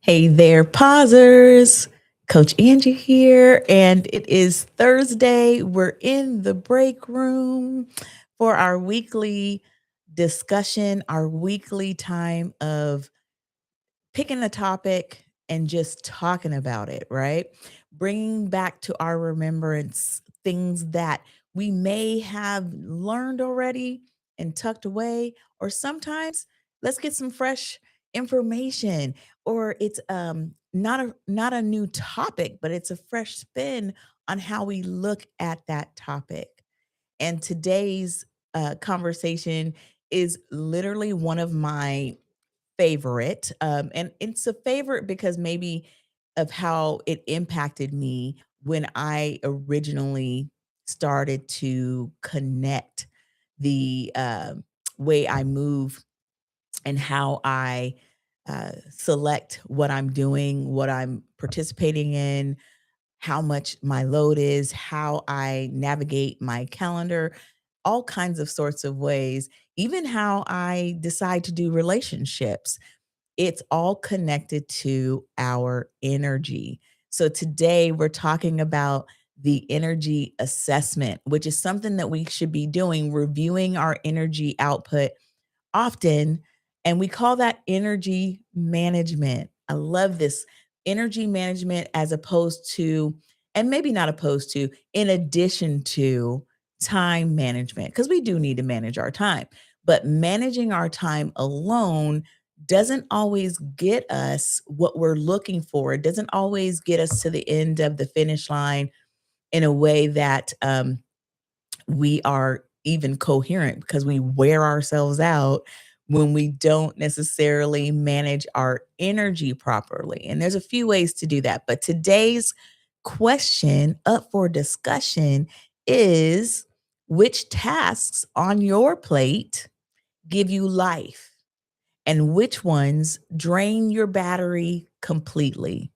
Hey there, pausers. Coach Angie here, and it is Thursday. We're in the break room for our weekly discussion, our weekly time of picking a topic and just talking about it, right? Bringing back to our remembrance things that we may have learned already and tucked away, or sometimes let's get some fresh information, or it's not a new topic, but it's a fresh spin on how we look at that topic. And today's conversation is literally one of my favorite. And it's a favorite because maybe of how it impacted me when I originally started to connect the way I move and how I select what I'm doing, what I'm participating in, how much my load is, how I navigate my calendar, all kinds of sorts of ways, even how I decide to do relationships. It's all connected to our energy. So today we're talking about the energy assessment, which is something that we should be doing, reviewing our energy output often, and we call that energy management. I love this energy management as opposed to, and maybe not opposed to, in addition to time management, because we do need to manage our time. But managing our time alone doesn't always get us what we're looking for. It doesn't always get us to the end of the finish line in a way that we are even coherent, because we wear ourselves out when we don't necessarily manage our energy properly. And there's a few ways to do that. But today's question up for discussion is, which tasks on your plate give you life and which ones drain your battery completely?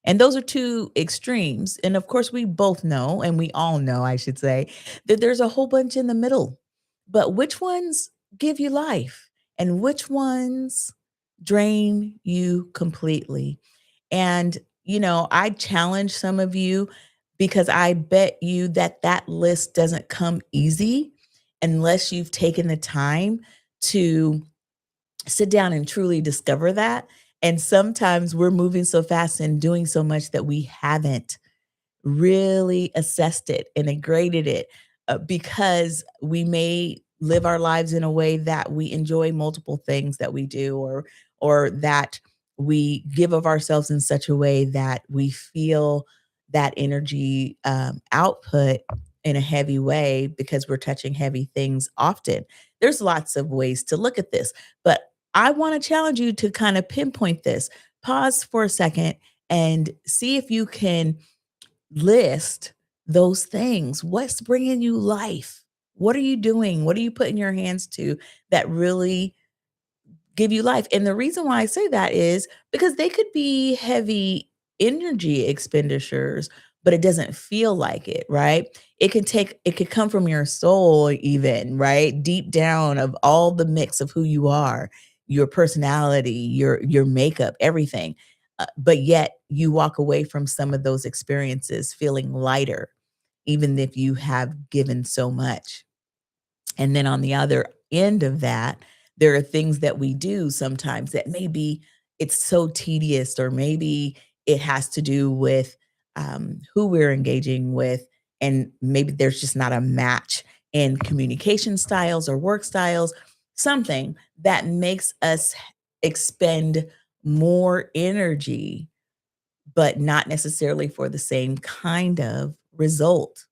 And those are two extremes. And of course, we both know, and we all know, I should say, that there's a whole bunch in the middle. But which ones give you life and which ones drain you completely? And, I challenge some of you, because I bet you that that list doesn't come easy unless you've taken the time to sit down and truly discover that. And sometimes we're moving so fast and doing so much that we haven't really assessed it and graded it, because we may live our lives in a way that we enjoy multiple things that we do, or that we give of ourselves in such a way that we feel that energy output in a heavy way because we're touching heavy things often. There's lots of ways to look at this, but I want to challenge you to kind of pinpoint this. Pause for a second and see if you can list those things. What's bringing you life? What are you doing? What are you putting your hands to that really give you life? And the reason why I say that is because they could be heavy energy expenditures, but it doesn't feel like it, right? It could come from your soul, even, right? Deep down of all the mix of who you are, your personality, your makeup, everything. But yet you walk away from some of those experiences feeling lighter, even if you have given so much. And then on the other end of that, there are things that we do sometimes that maybe it's so tedious, or maybe it has to do with who we're engaging with. And maybe there's just not a match in communication styles or work styles, something that makes us expend more energy, but not necessarily for the same kind of result.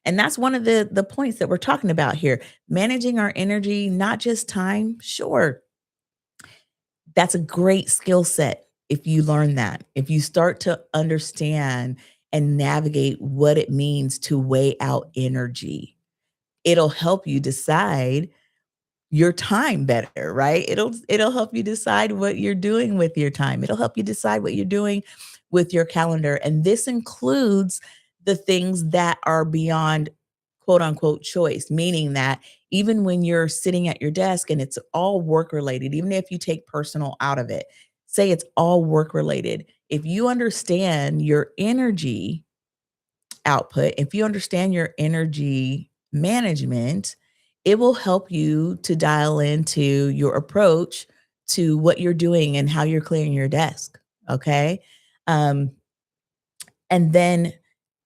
And that's one of the points that we're talking about here. Managing our energy, not just time. Sure, that's a great skill set if you learn that. If you start to understand and navigate what it means to weigh out energy, it'll help you decide your time better, right? It'll help you decide what you're doing with your time. It'll help you decide what you're doing with your calendar. And this includes the things that are beyond quote unquote choice, meaning that even when you're sitting at your desk and it's all work related, even if you take personal out of it, say it's all work related. If you understand your energy output, if you understand your energy management, it will help you to dial into your approach to what you're doing and how you're clearing your desk. Okay. Um, and then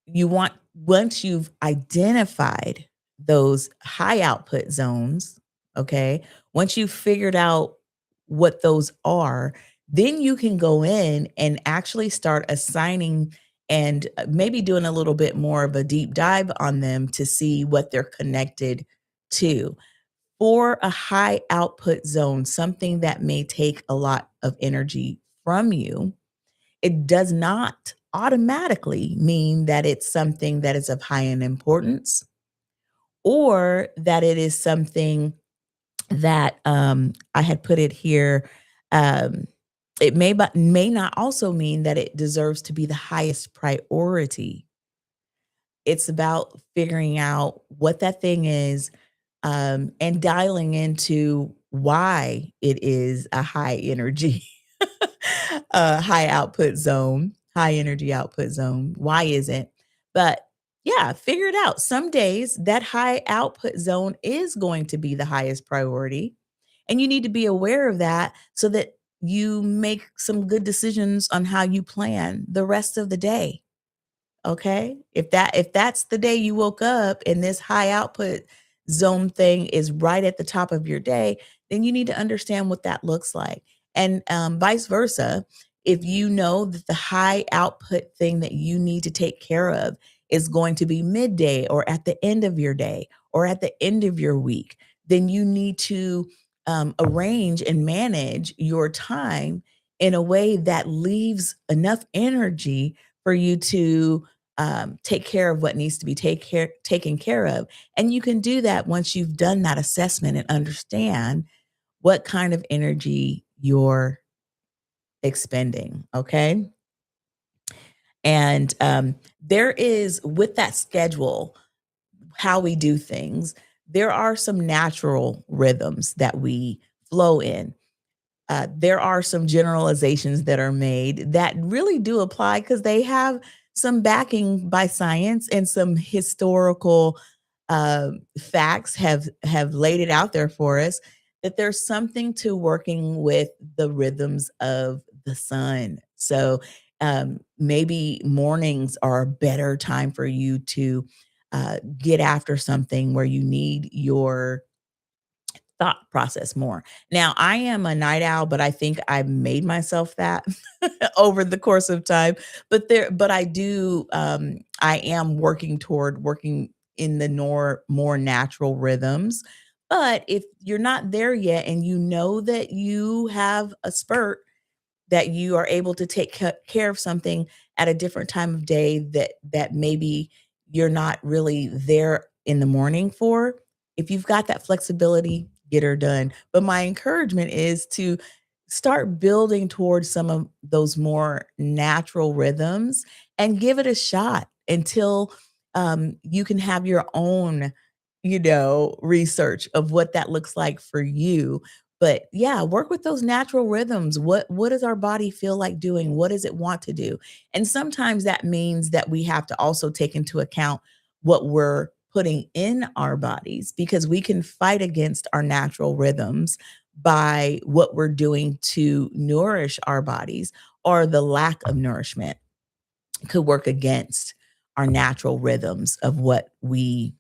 you want, once you've identified those high output zones, okay, once you've figured out what those are, then you can go in and actually start assigning and maybe doing a little bit more of a deep dive on them to see what they're connected to. For a high output zone, something that may take a lot of energy from you, it does not automatically mean that it's something that is of high in importance or that it is something that I had put it here. Um, it may not also mean that it deserves to be the highest priority. It's about figuring out what that thing is, and dialing into why it is a high energy, high output zone, high energy output zone. Why is it? But yeah, figure it out. Some days that high output zone is going to be the highest priority. And you need to be aware of that so that you make some good decisions on how you plan the rest of the day. Okay? If that's the day you woke up and this high output zone thing is right at the top of your day, then you need to understand what that looks like. And vice versa, if you know that the high output thing that you need to take care of is going to be midday or at the end of your day or at the end of your week, then you need to arrange and manage your time in a way that leaves enough energy for you to take care of what needs to be taken care of. And you can do that once you've done that assessment and understand what kind of energy you're expending. Okay. And there is, with that schedule, how we do things, there are some natural rhythms that we flow in. There are some generalizations that are made that really do apply because they have some backing by science and some historical facts have laid it out there for us that there's something to working with the rhythms of the sun. So maybe mornings are a better time for you to get after something where you need your thought process more. Now, I am a night owl, but I think I made myself that over the course of time. But I do I am working toward working in the more natural rhythms. But if you're not there yet and you know that you have a spurt that you are able to take care of something at a different time of day that maybe you're not really there in the morning for, if you've got that flexibility, get her done. But my encouragement is to start building towards some of those more natural rhythms and give it a shot until you can have your own, research of what that looks like for you. But yeah, work with those natural rhythms. What does our body feel like doing? What does it want to do? And sometimes that means that we have to also take into account what we're putting in our bodies because we can fight against our natural rhythms by what we're doing to nourish our bodies, or the lack of nourishment could work against our natural rhythms of what we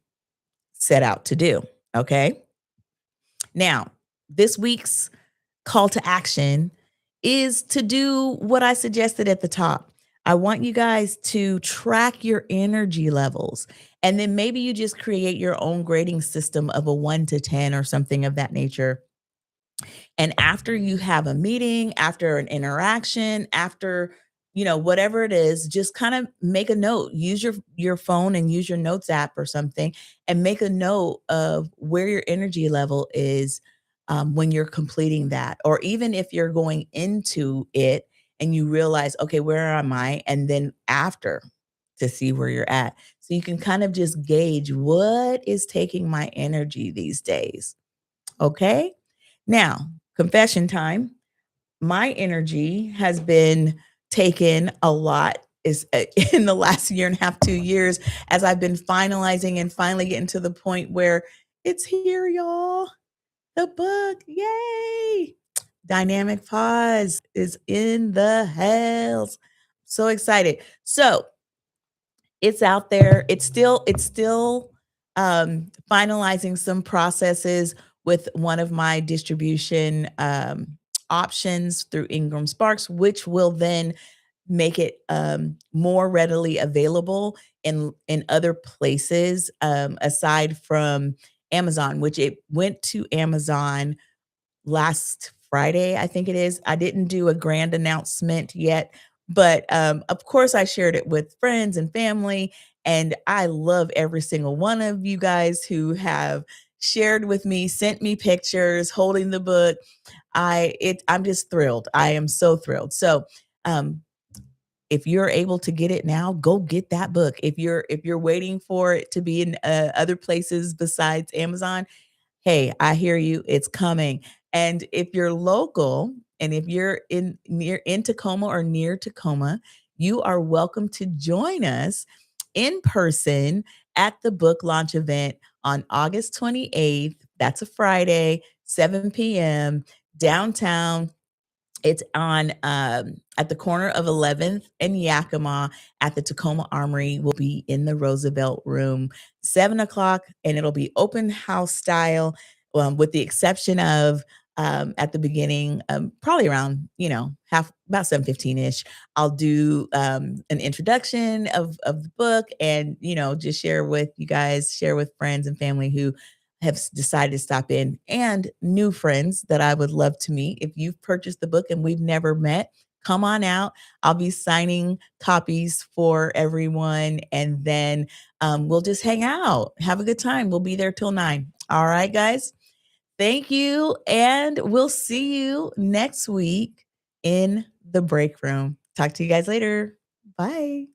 set out to do. Okay. Now, this week's call to action is to do what I suggested at the top. I want you guys to track your energy levels. And then maybe you just create your own grading system of a 1 to 10 or something of that nature. And after you have a meeting, after an interaction, after whatever it is, just kind of make a note. Use your phone and use your notes app or something, and make a note of where your energy level is when you're completing that, or even if you're going into it and you realize, okay, where am I? And then after, to see where you're at. So you can kind of just gauge what is taking my energy these days. Okay. Now, confession time. My energy has been taken a lot is in the last year and a half, 2 years, as I've been finalizing and finally getting to the point where it's here, y'all. The book, yay! Dynamic Pause is in the house. So excited. So it's out there. It's still finalizing some processes with one of my distribution options through Ingram Sparks, which will then make it more readily available in other places aside from Amazon, which it went to Amazon last Friday, I think it is. I didn't do a grand announcement yet, but of course, I shared it with friends and family. And I love every single one of you guys who have shared with me, sent me pictures, holding the book. I'm just thrilled. I am so thrilled. So um, if you're able to get it now, go get that book. If you're waiting for it to be in other places besides Amazon, hey, I hear you. It's coming. And if you're local and if you're in Tacoma or near Tacoma, you are welcome to join us in person at the book launch event on August 28th. That's a Friday, 7 p.m. downtown. It's on at the corner of 11th and Yakima at the Tacoma Armory. Will be in the Roosevelt Room, 7 o'clock, and it'll be open house style, with the exception of at the beginning, probably around half about 7:15 ish. I'll do an introduction of the book, and just share with you guys, share with friends and family who have decided to stop in, and new friends that I would love to meet. If you've purchased the book and we've never met, come on out. I'll be signing copies for everyone, and then we'll just hang out, have a good time. We'll be there till 9. All right, guys. Thank you. And we'll see you next week in the break room. Talk to you guys later. Bye.